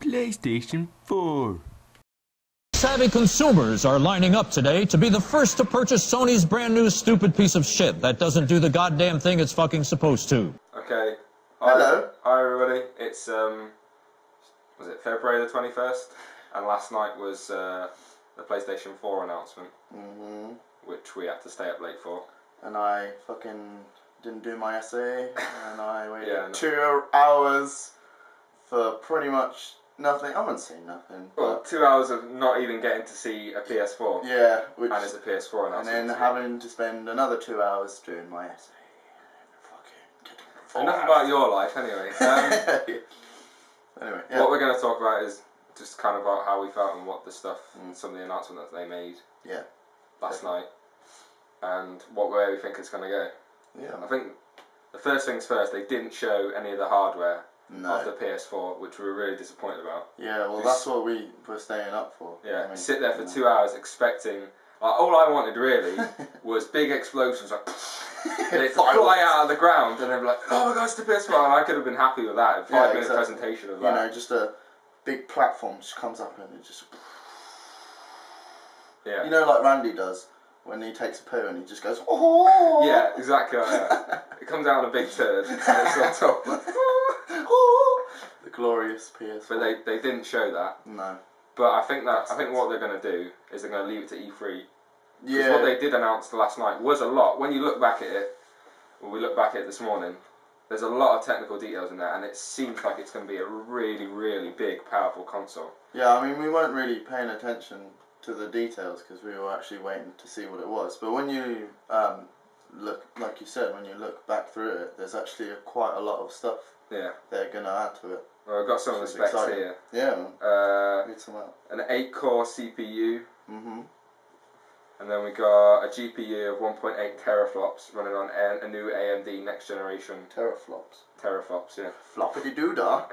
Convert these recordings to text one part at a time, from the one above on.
PlayStation 4. Savvy consumers are lining up today to be the first to purchase Sony's brand new stupid piece of shit that doesn't do the goddamn thing it's fucking supposed to. Okay. Hello. Hi everybody. It's was it February the 21st? And last night was the PlayStation 4 announcement, which we had to stay up late for. And I fucking didn't do my essay, and I waited 2 no. hours for pretty much nothing. I wouldn't say nothing. Well, 2 hours of not even getting to see a PS4. Yeah, which, and it's a PS4 announcement. and then having to spend another 2 hours doing my essay. Enough about your life, anyway. Anyway, what we're going to talk about is just kind of about how we felt and what the stuff, and some of the announcements that they made last night, and where we think it's going to go. Yeah. I think the first things first, they didn't show any of the hardware No. of the PS4, which we were really disappointed about. Yeah, well, that's what we were staying up for. Yeah, I mean, sit there for 2 hours expecting. All I wanted really was big explosions, like they fly out of the ground, and they'd be like, "Oh my God, it's the PS4!" And I could have been happy with that. A 5-minute presentation of that. You know, just a big platform just comes up and it just. Yeah. You know, like Randy does when he takes a poo and he just goes, "Oh." Yeah, exactly like that. It comes out on a big turd, and it's on top. The glorious PS4. But they didn't show that. No. But I think what they're going to do is they're going to leave it to E3. Yeah. What they did announce last night was a lot. When you look back at it, or we look back at it this morning, there's a lot of technical details in there, and it seems like it's going to be a really, really big, powerful console. Yeah, I mean, we weren't really paying attention to the details because we were actually waiting to see what it was. But when you look, like you said, when you look back through it, there's actually quite a lot of stuff they're going to add to it. Well, I've got some of the specs here. Yeah, man. Read some out. An 8-core CPU. Mm-hmm. And then we got a GPU of 1.8 teraflops running on a new AMD next generation. Teraflops. Teraflops, yeah. Floppity doodah.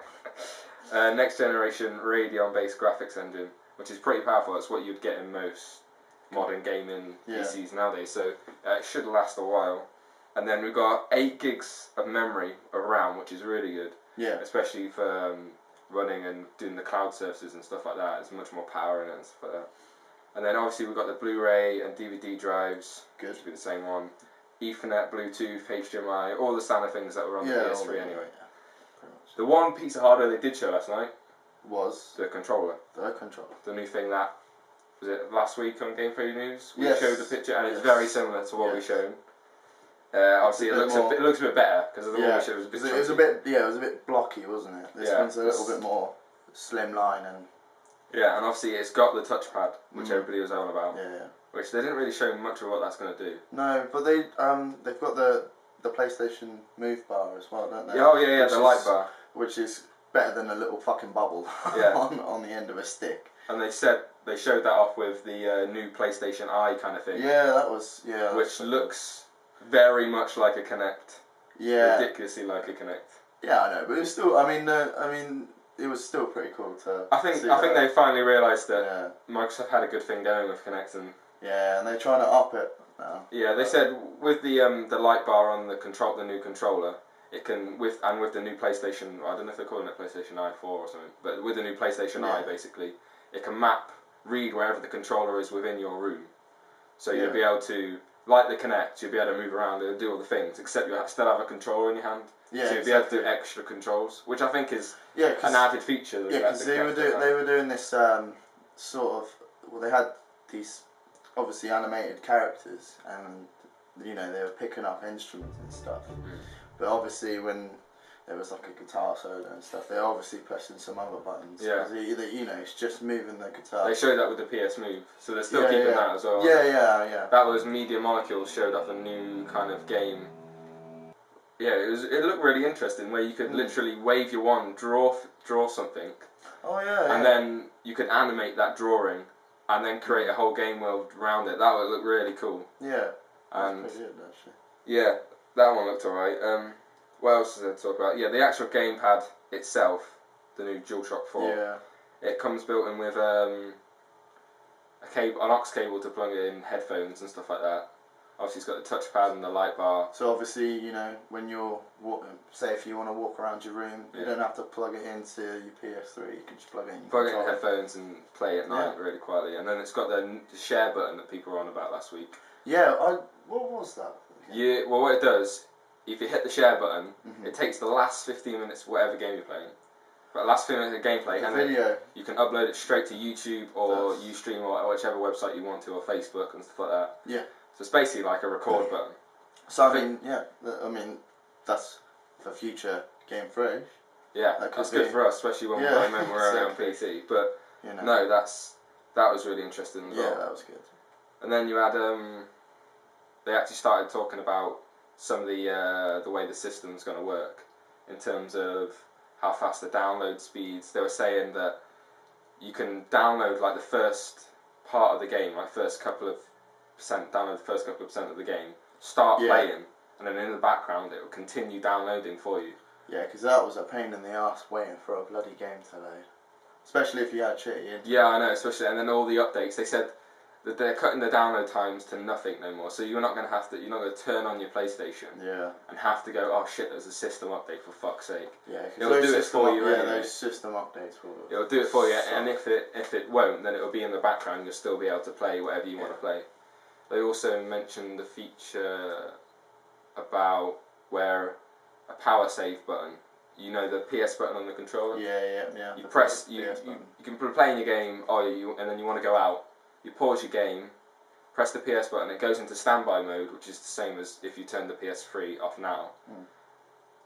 Next generation Radeon based graphics engine, which is pretty powerful. That's what you'd get in most modern gaming PCs nowadays. So it should last a while. And then we've got 8 gigs of memory of RAM, which is really good. Yeah. Especially for running and doing the cloud services and stuff like that. There's much more power in it and stuff like that. And then obviously we've got the Blu-ray and DVD drives. Good. Should be the same one. Ethernet, Bluetooth, HDMI, all the standard things that were on the PS3 anyway. Yeah, pretty much. The one piece of hardware they did show last night was the controller. The controller. The new thing that was it last week on Game Freak News. We Yes. showed the picture, and it's very similar to what we showed. Obviously, it looks a bit better because the one we showed was a bit. It was a bit, it was a bit blocky, wasn't it? This one's a little bit more slimline and. Yeah, and obviously it's got the touchpad, which everybody was on about. Yeah. Which they didn't really show much of what that's going to do. No, but they've got the PlayStation Move bar as well, don't they? Oh yeah, the light bar, which is better than a little fucking bubble on the end of a stick. And they showed that off with the new PlayStation Eye kind of thing. Yeah, that was which looks very much like a Kinect. Yeah. Ridiculously like a Kinect. Yeah, I know, but it's still. I mean, it was still pretty cool to. I think they finally realised that Microsoft had a good thing going with Kinect, and and they're trying to up it now. Yeah, they said with the light bar on the new controller, it can with the new PlayStation. I don't know if they're calling it PlayStation Eye 4 or something, but with the new PlayStation Eye, basically, it can read wherever the controller is within your room, so you'll be able to. Like the Kinect, you'll be able to move around and do all the things, except you still have a controller in your hand. Yeah, so you'll be able to do extra controls, which I think is an added feature. Yeah, because they were doing this sort of. Well, they had these obviously animated characters, and they were picking up instruments and stuff. But obviously, when there was like a guitar solo and stuff, they're obviously pressing some other buttons. Yeah. It's just moving the guitar. They showed that with the PS Move, so they're still keeping that as well. Yeah. That was Media Molecules showed off a new kind of game. Yeah, it looked really interesting where you could literally wave your wand, draw something. Oh yeah. And then you could animate that drawing, and then create a whole game world around it. That would look really cool. Yeah. And that's pretty good, actually. Yeah, that one looked alright. What else is there to talk about? Yeah, the actual gamepad itself, the new DualShock 4. Yeah. It comes built in with an aux cable to plug in headphones and stuff like that. Obviously, it's got the touchpad and the light bar. So obviously, you know, when you're say if you want to walk around your room, you don't have to plug it into your PS3. You can just plug it in. Plug it in headphones and play at night really quietly. And then it's got the share button that people were on about last week. Yeah, what was that? Yeah, well, what it does, if you hit the share button, it takes the last 15 minutes of whatever game you're playing. But last 15 minutes of gameplay, and then you can upload it straight to YouTube or Ustream or whichever website you want to, or Facebook and stuff like that. Yeah. So it's basically like a record button. So I mean, that's for future game footage. Yeah, that's good for us, especially when we're on PC. But no, that was really interesting as well. Yeah, that was good. And then you had they actually started talking about some of the way the system's going to work in terms of how fast the download speeds. They were saying that you can download like the first part of the game, like download the first couple of percent of the game, start playing, and then in the background it will continue downloading for you. Yeah, because that was a pain in the ass waiting for a bloody game to load. Especially if you had shitty internet. Yeah, I know, especially, and then all the updates, they said that they're cutting the download times to nothing no more, so you're not going to turn on your PlayStation and have to go, oh shit, there's a system update, for fuck's sake. Yeah, it'll do it for you anyway. Those system updates will. It'll do it for you, and if it won't, then it'll be in the background, you'll still be able to play whatever you want to play. They also mentioned the feature about where a power save button, you know, the PS button on the controller? Yeah. You press, you can be playing your game, and then you want to go out. You pause your game, press the PS button, it goes into standby mode, which is the same as if you turn the PS3 off now.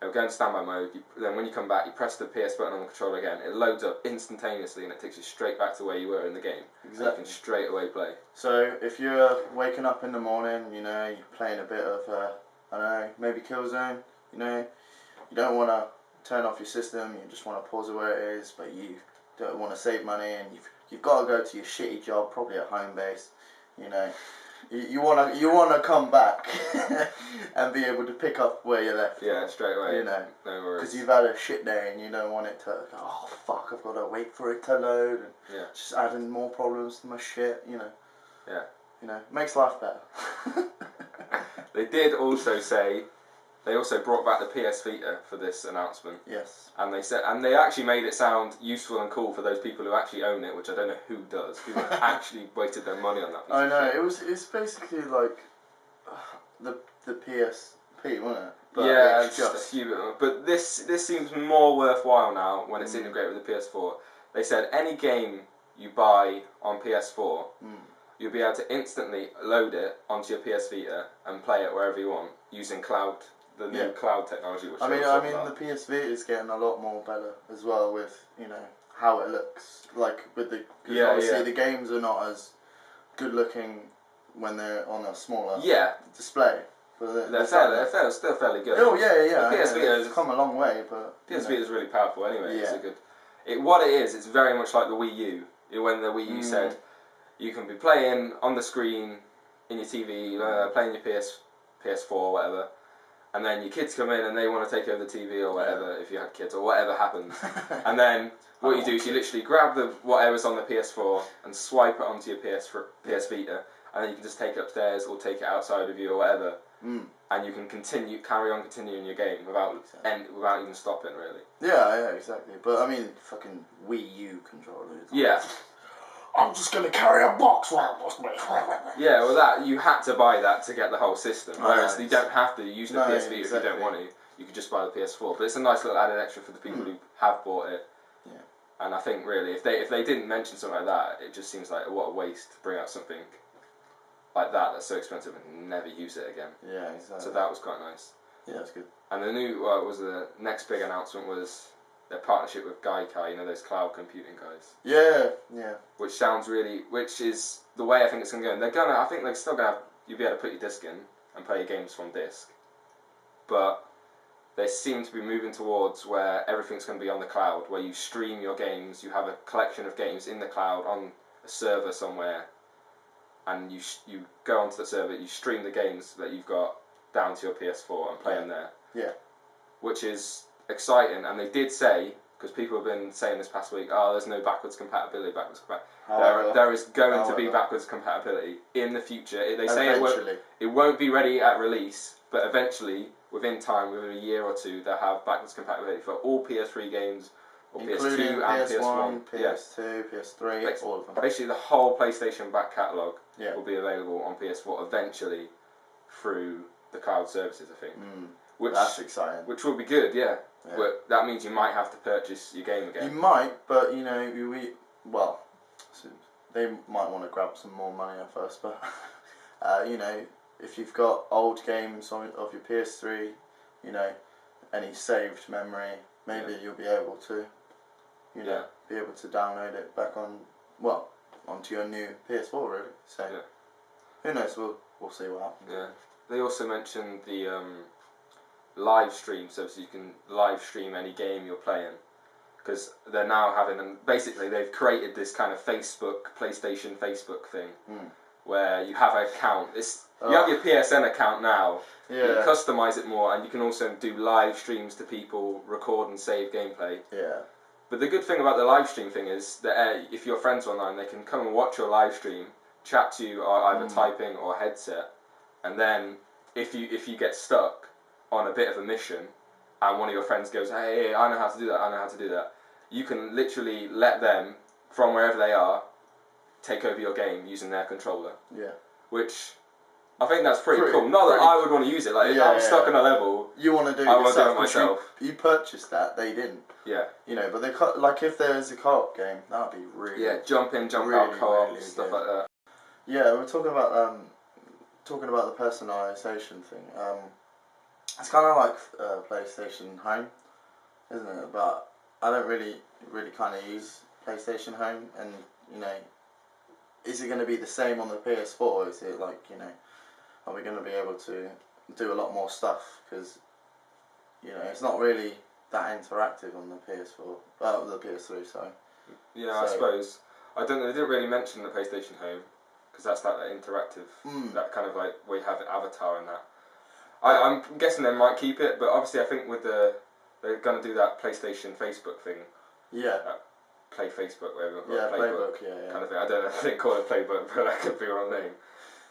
It'll go into standby mode, then when you come back, you press the PS button on the controller again, it loads up instantaneously and it takes you straight back to where you were in the game. Exactly. And you can straight away play. So if you're waking up in the morning, you know, you're playing a bit of, I don't know, maybe Killzone, you know, you don't want to turn off your system, you just want to pause it where it is, but you don't want to save money and you've got to go to your shitty job, probably at home base, you know. You wanna come back and be able to pick up where you left. Yeah, straight away. You know, no worries. Because you've had a shit day and you don't want it to. Oh fuck! I've got to wait for it to load and just adding more problems to my shit. You know. Yeah. You know, makes life better. They did also say. They also brought back the PS Vita for this announcement. Yes. And they actually made it sound useful and cool for those people who actually own it, which I don't know who does. Who actually wasted their money on that piece of shit. It's basically like the PSP, wasn't it? But yeah, it's just a few. But this seems more worthwhile now when it's integrated with the PS4. They said any game you buy on PS4, you'll be able to instantly load it onto your PS Vita and play it wherever you want using the new cloud technology. Which I mean, the PS Vita is getting a lot more better as well with, you know, how it looks. Like with the obviously the games are not as good looking when they're on a smaller display. But they're still fairly good. Oh yeah. The PS Vita has come a long way, but PS Vita is really powerful anyway. Yeah. It's very much like the Wii U. When the Wii U said you can be playing on the screen in your TV, playing your PS4 or whatever, and then your kids come in and they want to take over the TV or whatever, if you had kids or whatever happens, and then what you do is you literally grab whatever's on the PS4 and swipe it onto your PS Vita, and then you can just take it upstairs or take it outside of you or whatever, and you can carry on continuing your game without even stopping, really. Yeah, exactly. But I mean, fucking Wii U controllers. Yeah. I'm just going to carry a box around with me. Yeah, well, you had to buy that to get the whole system. Whereas you don't have to use the PS Vita if you don't want to. You could just buy the PS4. But it's a nice little added extra for the people who have bought it. Yeah. And I think really, if they didn't mention something like that, it just seems like what a waste to bring out something like that's so expensive and never use it again. Yeah, exactly. So that was quite nice. Yeah, that's good. And the next big announcement was their partnership with Gaikai, you know, those cloud computing guys. Yeah. Which is the way I think it's going to go. And I think they're still going to you'll be able to put your disc in and play your games from disc. But they seem to be moving towards where everything's going to be on the cloud, where you stream your games, you have a collection of games in the cloud on a server somewhere, and you go onto the server, you stream the games that you've got down to your PS4 and play them there. Yeah. Which is exciting, and they did say because people have been saying this past week, oh, there's no backwards compatibility. However, there is going to be backwards compatibility in the future. They say it won't be ready at release, but eventually, within time, within a year or two, they'll have backwards compatibility for all PS3 games, or including PS2 and PS1, PS1, PS2, PS3, all of them. Basically, the whole PlayStation back catalogue Yeah. will be available on PS4 eventually through the cloud services, I think. Which, that's exciting. Which will be good, yeah. But that means you might have to purchase your game again. You might, but they might want to grab some more money at first, but if you've got old games of your PS3, any saved memory, maybe you'll be able to, be able to download it back onto your new PS4, really. So, who knows? We'll see what happens. Yeah. They also mentioned the live stream, so you can live stream any game you're playing. Because they're now having, basically they've created this kind of PlayStation Facebook thing, where you have an account. You have your PSN account now. Yeah. You customize it more, and you can also do live streams to people, record and save gameplay. Yeah. But the good thing about the live stream thing is that if your friends are online, they can come and watch your live stream, chat to you either typing or headset, and then if you get stuck on a bit of a mission, and one of your friends goes, hey, I know how to do that, you can literally let them, from wherever they are, take over your game using their controller. Yeah. Which, I think that's pretty cool. Not that I would want to use it, like, if I'm stuck on a level, you want to do it I want to do yourself, it myself. You purchased that, they didn't. Yeah. But they if there is a co-op game, that would be really... Yeah, jump in, jump out co-op, really stuff like that. Yeah, we're talking about the personalisation thing. It's kind of like PlayStation Home, isn't it? But I don't really kind of use PlayStation Home, and is it going to be the same on the PS4? Is it like are we going to be able to do a lot more stuff? Because it's not really that interactive on the PS4, the PS3. Sorry. Yeah, I suppose. I don't know. They didn't really mention the PlayStation Home because that's like that interactive, that kind of like where you have the avatar and that. I'm guessing they might keep it, but obviously I think they're going to do that PlayStation Facebook thing. Yeah. Play Facebook, whatever. Yeah, Playbook. Yeah. Kind of thing. I don't know if they call it Playbook, but that could be the wrong name.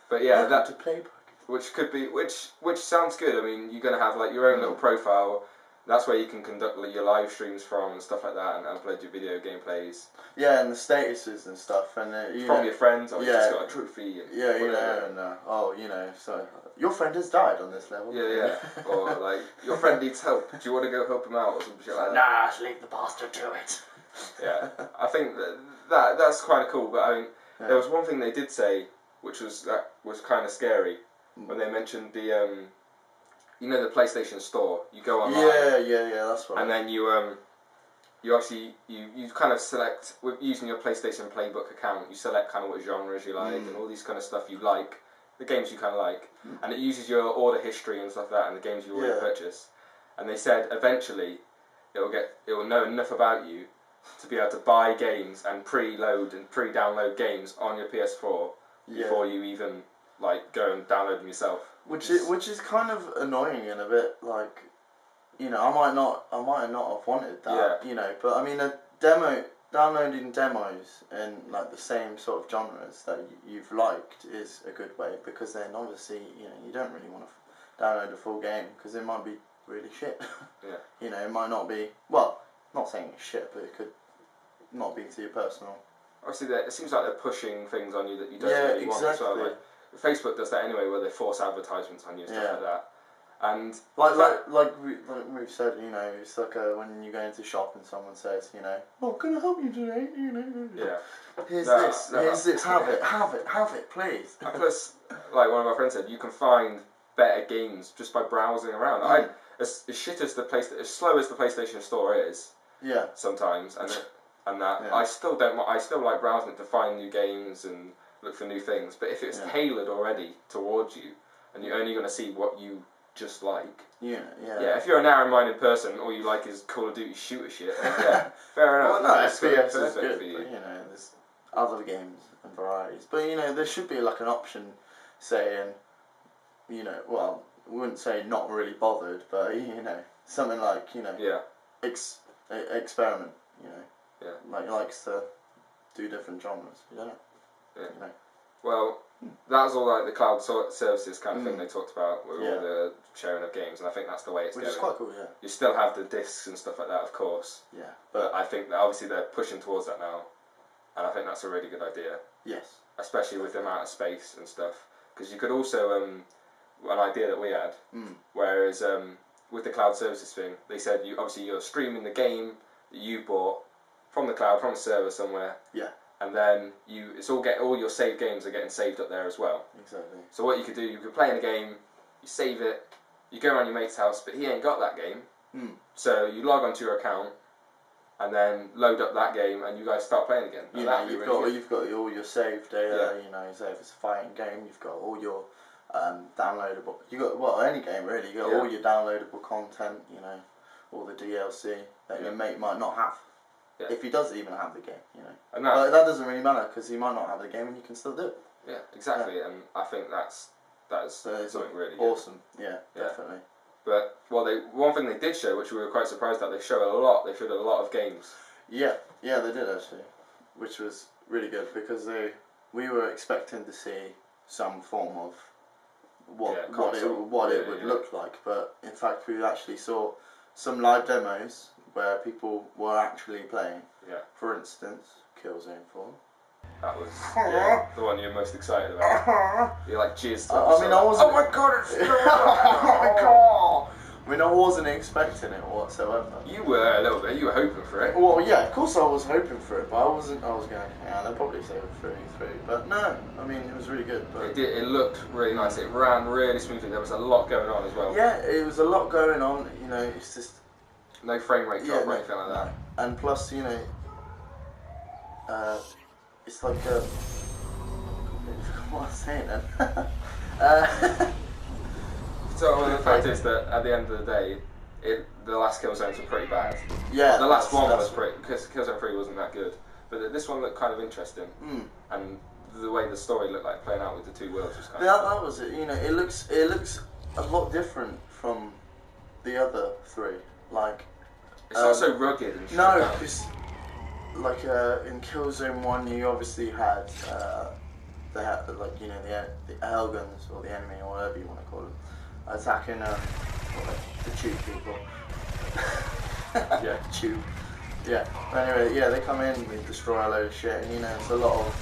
But yeah, that's a Playbook. Which could be, which sounds good. I mean, you're going to have like your own little profile. That's where you can conduct your live streams from and stuff like that, and upload your video gameplays. Yeah, and the statuses and stuff, and from your friends, or you just got a trophy. And so your friend has died on this level. Yeah, or like your friend needs help. Do you want to go help him out or some shit like that? Nah, leave the bastard to it. Yeah, I think that's quite cool. But I mean, there was one thing they did say, which was kind of scary when they mentioned the the PlayStation Store. You go online. Yeah, that's right. And then you actually you kind of select, with using your PlayStation Playbook account, you select kind of what genres you like and all these kind of stuff you like, the games you kind of like, and it uses your order history and stuff like that and the games you already purchased. And they said eventually it will know enough about you to be able to buy games and preload and pre-download games on your PS4 before you even like go and download them yourself. Which is kind of annoying and a bit like, I might not have wanted that, but I mean downloading demos in like the same sort of genres that you've liked is a good way, because then obviously you don't really want to download a full game because it might be really shit. Yeah. It might not be, well, not saying it's shit, but it could not be to your personal. Obviously, it seems like they're pushing things on you that you don't really want as well. Like, Facebook does that anyway, where they force advertisements on you and stuff like that. And like we've said, it's like when you go into shop and someone says, "Oh, can I help you today?" Here's this, have it, please. And plus, like one of my friends said, you can find better games just by browsing around. As shit as as slow as the PlayStation Store is, sometimes, I still like browsing it to find new games and look for new things. But if it's tailored already towards you, and you're only going to see what you just like. If you're a narrow-minded person, all you like is Call of Duty shooter shit. Fair enough. Well, no, FPS is good, but there's other games and varieties. But there should be like an option saying, well, we wouldn't say not really bothered, but something like experiment. You know. Yeah. Like he likes to do different genres. You know. Yeah. You know. Well, that was all like the cloud services kind of thing they talked about with Yeah. all the sharing of games, and I think that's the way it's Which going. is quite cool. Yeah. You still have the discs and stuff like that, of course, Yeah. but I think that obviously they're pushing towards that now, and I think that's a really good idea, Yes. especially with the amount of space and stuff. Because you could also an idea that we had, whereas with the cloud services thing, they said you're streaming the game that you bought from the cloud, from a server somewhere. Yeah. And then all your saved games are getting saved up there as well. Exactly. So what you could do, you could play in a game, you save it, you go around your mate's house, but he ain't got that game. So you log onto your account, and then load up that game, and you guys start playing again. You know, you've got all your saved data. You know, say if it's a fighting game, you've got all your downloadable. You got any game really. You got all your downloadable content. You know, all the DLC that your mate might not have. Yeah. If he does even have the game, you know. But that doesn't really matter because he might not have the game and you can still do it. Yeah, exactly. Yeah. And I think that is something really awesome. Yeah, definitely. But one thing they did show, which we were quite surprised at, they showed a lot of games. Yeah, they did actually, which was really good because we were expecting to see some form of what it would look like, but in fact we actually saw some live demos where people were actually playing. Yeah. For instance, Killzone 4. That was the one you're most excited about. You like jizzed. I mean, I wasn't. Oh my god! It's oh my god! I mean, I wasn't expecting it whatsoever. You were a little bit. You were hoping for it. Well, yeah, of course I was hoping for it, but I wasn't. I was going, yeah, they'll probably say it through. But no, I mean, it was really good. But it looked really nice. It ran really smoothly. There was a lot going on as well. Yeah, it was a lot going on. You know, it's just. No frame rate drop or anything like that. And plus, you know, it's like what I'm saying then. So the fact is that at the end of the day, the last Killzones were pretty bad. Yeah. The last one was pretty, because Killzone 3 wasn't that good. But this one looked kind of interesting. And the way the story looked like playing out with the two worlds was kind of cool. That was it. You know, it looks a lot different from the other three. Like, it's not so rugged and shit. No, because like in Killzone 1, you obviously had they had like, you know, the Helgans or the enemy or whatever you want to call them attacking the tube people. Yeah. Tube. Yeah. But anyway, yeah, they come in, we destroy a load of shit, and you know, it's a lot of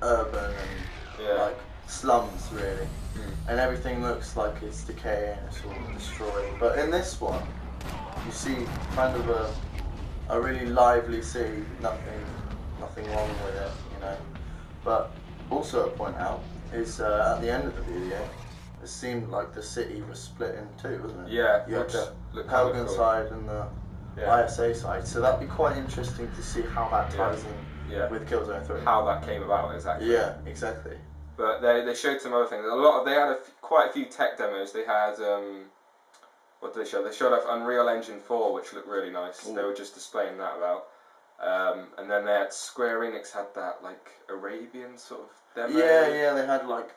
urban and like slums really, and everything looks like it's decaying, it's all destroyed. But in this one, you see kind of a really lively city, nothing wrong with it, you know. But also to point out is at the end of the video, it seemed like the city was split in two, wasn't it? Yeah. You had the Helgen side and the ISA side, so that'd be quite interesting to see how that ties in with Killzone 3. How that came about exactly. Yeah, exactly. But they showed some other things. They had quite a few tech demos. They had what did they show? They showed off Unreal Engine 4, which looked really nice. Ooh. They were just displaying that about. And then they had Square Enix had that like Arabian sort of demo. Yeah, they had like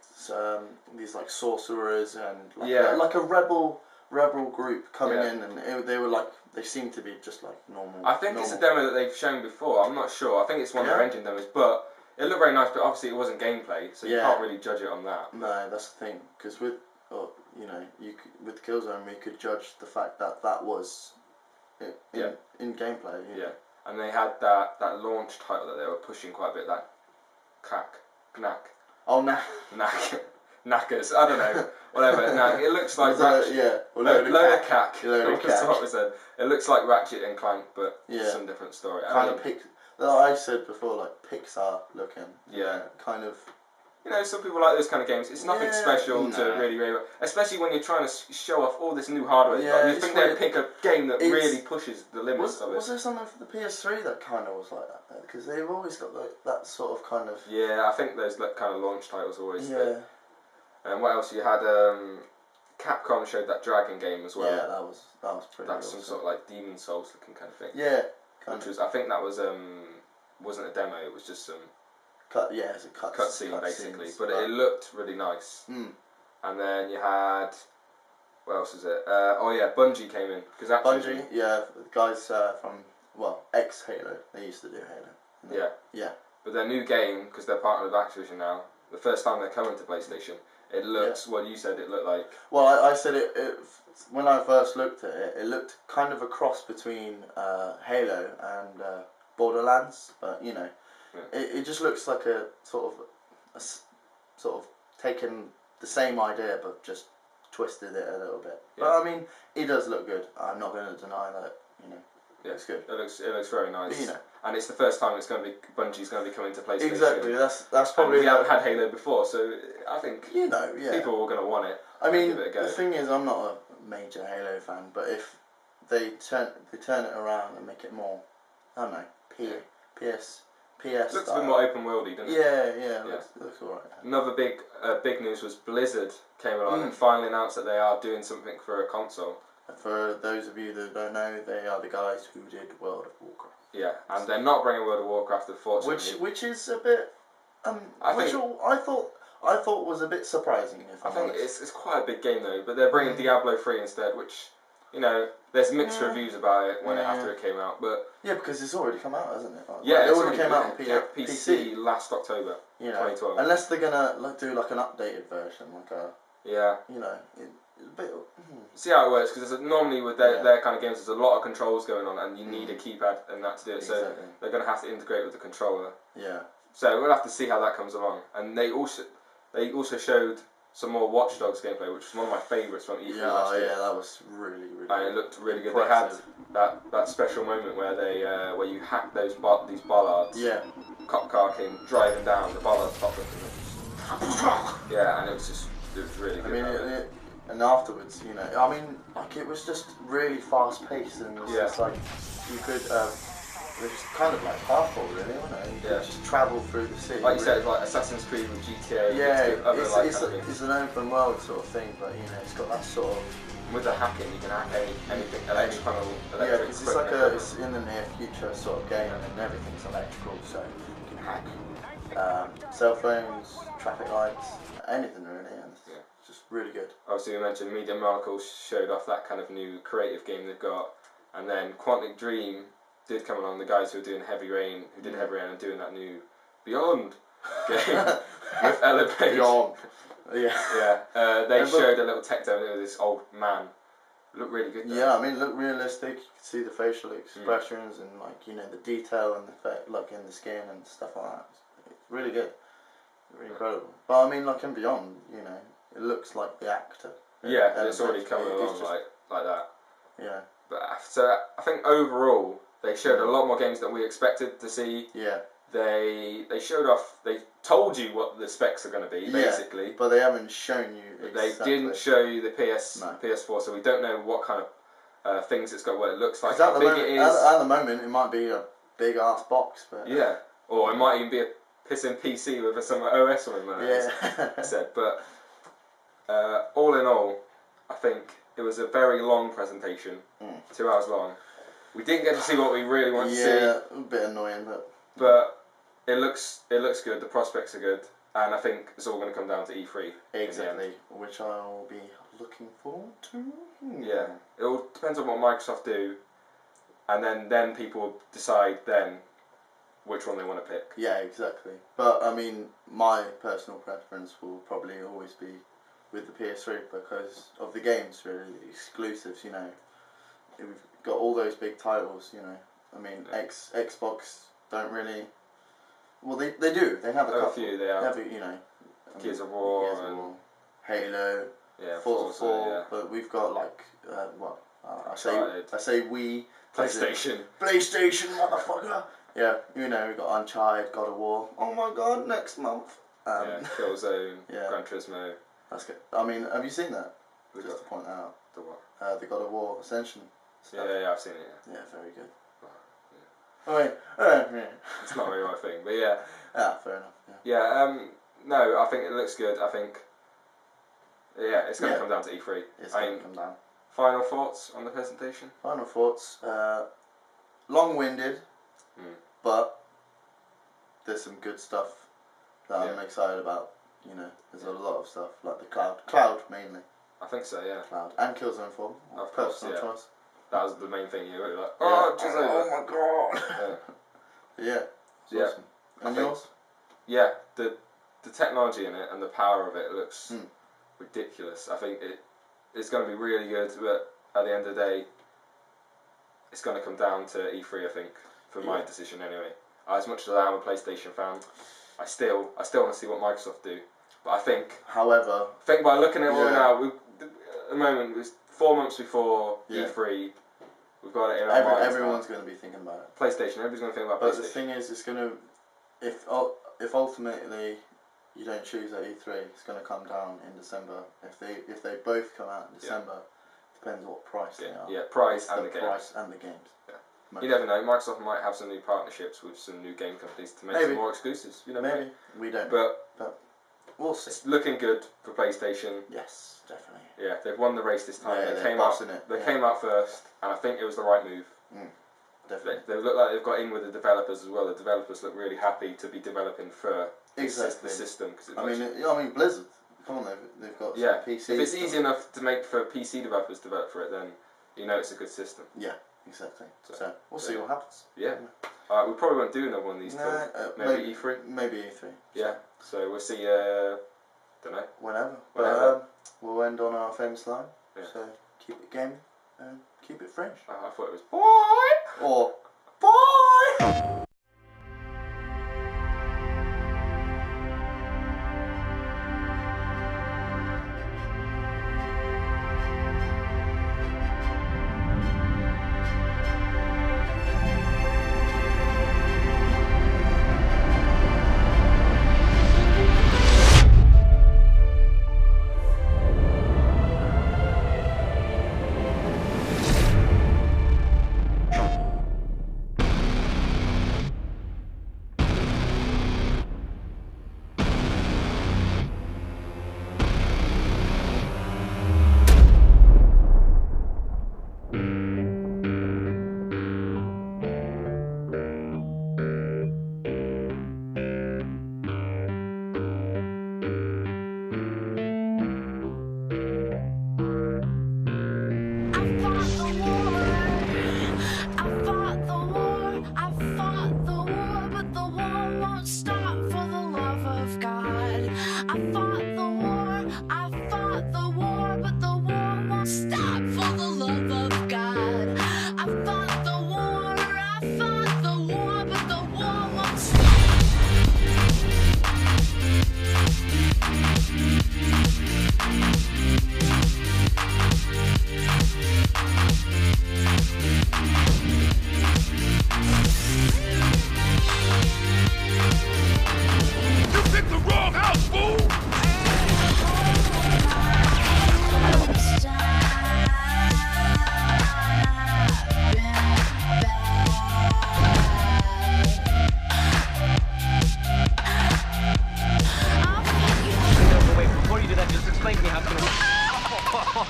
these like sorcerers and like a rebel group coming in, and they seemed to be just like normal. I think it's a demo that they've shown before. I'm not sure. I think it's one of their engine demos, but it looked very nice. But obviously, it wasn't gameplay, so you can't really judge it on that. No, that's the thing. Because with with Killzone, we could judge the fact that was in gameplay. Yeah. And they had that launch title that they were pushing quite a bit. That Knack. Oh, Knack. Knackers. I don't know. Whatever. No, it looks like Ratchet. Load of cack. That's what we said. It looks like Ratchet and Clank, but some different story. Kind of I said before, like Pixar looking. Yeah. Kind of. You know, some people like those kind of games. It's nothing special to really, especially when you're trying to show off all this new hardware. Yeah, you think they'd pick a game that really pushes the limits of it. Was there something for the PS3 that kind of was like that? Because they've always got that sort of kind of. Yeah, I think those kind of launch titles always. Yeah. And what else? You had Capcom showed that Dragon game as well. Yeah, that was pretty. That's some sort of like Demon Souls looking kind of thing. Yeah. I think that was wasn't a demo. It was just some. It's a cutscene basically, but it looked really nice. And then you had What else is it? Oh yeah, Bungie came in because actually Bungie, yeah, the guys from ex Halo. They used to do Halo. Yeah. Yeah. But their new game, because they're partnered with Activision now, the first time they're coming to PlayStation, it looks. Well, you said it looked like. Well, I said it when I first looked at it. It looked kind of a cross between Halo and Borderlands, but you know, it just looks like a sort of taken the same idea but just twisted it a little bit. Yeah. But I mean, it does look good. I'm not going to deny that. You know, Yeah, it's good. It looks very nice. But, you know, and it's the first time Bungie's going to be coming to PlayStation. Exactly. That's probably. And we haven't had Halo before, so I think people are going to want it. I mean, give it a go. the thing is, I'm not a major Halo fan, but if they turn it around and make it more, I don't know, PS. Looks style. a bit more open worldy, doesn't it? Yeah. Looks alright. Another big news was Blizzard came along and finally announced that they are doing something for a console. For those of you that don't know, they are the guys who did World of Warcraft. Yeah, and they're not bringing World of Warcraft, unfortunately. Which is a bit, I thought was a bit surprising. I think it's quite a big game though, but they're bringing Diablo 3 instead, which, you know, there's mixed reviews about it after it came out, but because it's already come out, hasn't it? It already came out on PC last October, 2012. Unless they're gonna do like an updated version, like a a bit. See how it works, because normally with their kind of games, there's a lot of controls going on, and you need a keypad and that to do it. So they're going to have to integrate with the controller. Yeah. So we'll have to see how that comes along. And they also showed some more Watch Dogs gameplay, which was one of my favourites from E3 last year. That was really. And it looked really good. They had that special moment where where you hack these bollards. Yeah. Cop car came driving down, the bollards popped up, and it was really good. And afterwards, you know, I mean, like it was just really fast paced, and it was just like you could, it was kind of like Hardcore, really, wasn't it? You could just travel through the city. Like you said, it's like Assassin's Creed with GTA. Yeah, it's an open world sort of thing, but you know, it's got that sort of. With the hacking, you can hack anything, electrical. Yeah, because it's like it's in the near future sort of game, and everything's electrical, so you can hack cell phones, traffic lights, anything really. And it's just really good. Obviously, we mentioned Media Molecule showed off that kind of new creative game they've got, and then Quantic Dream did come along. The guys who did Heavy Rain and doing that new Beyond game with Elevate. Beyond. Yeah. They showed a little tech demo of this old man. Looked really good though. Yeah, I mean, it looked realistic. You could see the facial expressions and like, you know, the detail and the fact, like in the skin and stuff like that. It's really good. Really incredible. But I mean, like in Beyond, you know, it looks like the actor. Yeah, it's already coming along like that. Yeah. But so I think overall they showed a lot more games than we expected to see. Yeah. They showed off. They told you what the specs are going to be, basically. But they haven't shown you exactly. They didn't show you the PS4, so we don't know what kind of things it's got, what it looks like, how big it is. At the moment, it might be a big ass box, but or it might even be a pissing PC with some OS on it. Said, but all in all, I think it was a very long presentation, 2 hours long. We didn't get to see what we really wanted to see. Yeah, a bit annoying, but it looks good. The prospects are good, and I think it's all going to come down to E3. Exactly, which I will be looking forward to. Yeah, it all depends on what Microsoft do, and then people will decide which one they want to pick. Yeah, exactly. But I mean, my personal preference will probably always be with the PS3 because of the games, really, the exclusives. You know, we've got all those big titles. You know, I mean, Xbox don't really. Well, they do. They have a couple. Few. They have. You know, Gears of War, Halo. Yeah, Forza 4. But we've got like I say we PlayStation, motherfucker. Yeah, you know, we've got Uncharted, God of War. Oh my God, next month. Killzone, Gran Turismo. That's good. I mean, have you seen that? Just to point out. The what? The God of War Ascension stuff. Yeah, I've seen it. Yeah, very good. It's not really my thing, but yeah. Fair enough. No, I think it looks good. I think, it's going to come down to E3. It's going to come down. Final thoughts on the presentation? Final thoughts. Long-winded, but there's some good stuff that I'm excited about. You know, there's a lot of stuff like the cloud mainly. I think so, yeah. Cloud and Killzone 4. Of course, Personal yeah. choice. That was the main thing. You were like, Oh, just over. my god. Yeah. It's Yeah. awesome. And I think- yours? Yeah, the technology in it and the power of it looks ridiculous. I think it's going to be really good, but at the end of the day, it's going to come down to E3. I think, for my decision anyway. As much as I am a PlayStation fan, I still want to see what Microsoft do. But I think, however, by looking at what now, at the moment it's 4 months before E3. We've got it in our minds. everyone's going to be thinking about it. PlayStation. Everybody's going to think about But PlayStation. the thing is, it's going to, if ultimately you don't choose at E3, it's going to come down in December. If they both come out in December, depends what price they are. Yeah, price and the games. Price and the games. Yeah. You never know. Microsoft might have some new partnerships with some new game companies to make some more exclusives. You know, maybe we don't. But we'll see. It's looking good for PlayStation. Yes, definitely. Yeah, they've won the race this time. Yeah, they they're came out first, and I think it was the right move. Definitely. They look like they've got in with the developers as well. The developers look really happy to be developing for the system. Cause I mean Blizzard. Come on, they've got some PC. If it's easy enough to make for PC developers to develop for it, then you know it's a good system. Yeah, exactly. So we'll see what happens. Yeah. We probably won't do another one of these till maybe E3. Maybe E3. Yeah. So we'll see. Don't know. Whenever. But we'll end on our famous line. Yeah. So keep it gaming and keep it fresh. I thought it was boy or boy.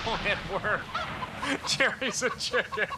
Oh, it worked. Jerry's a chicken.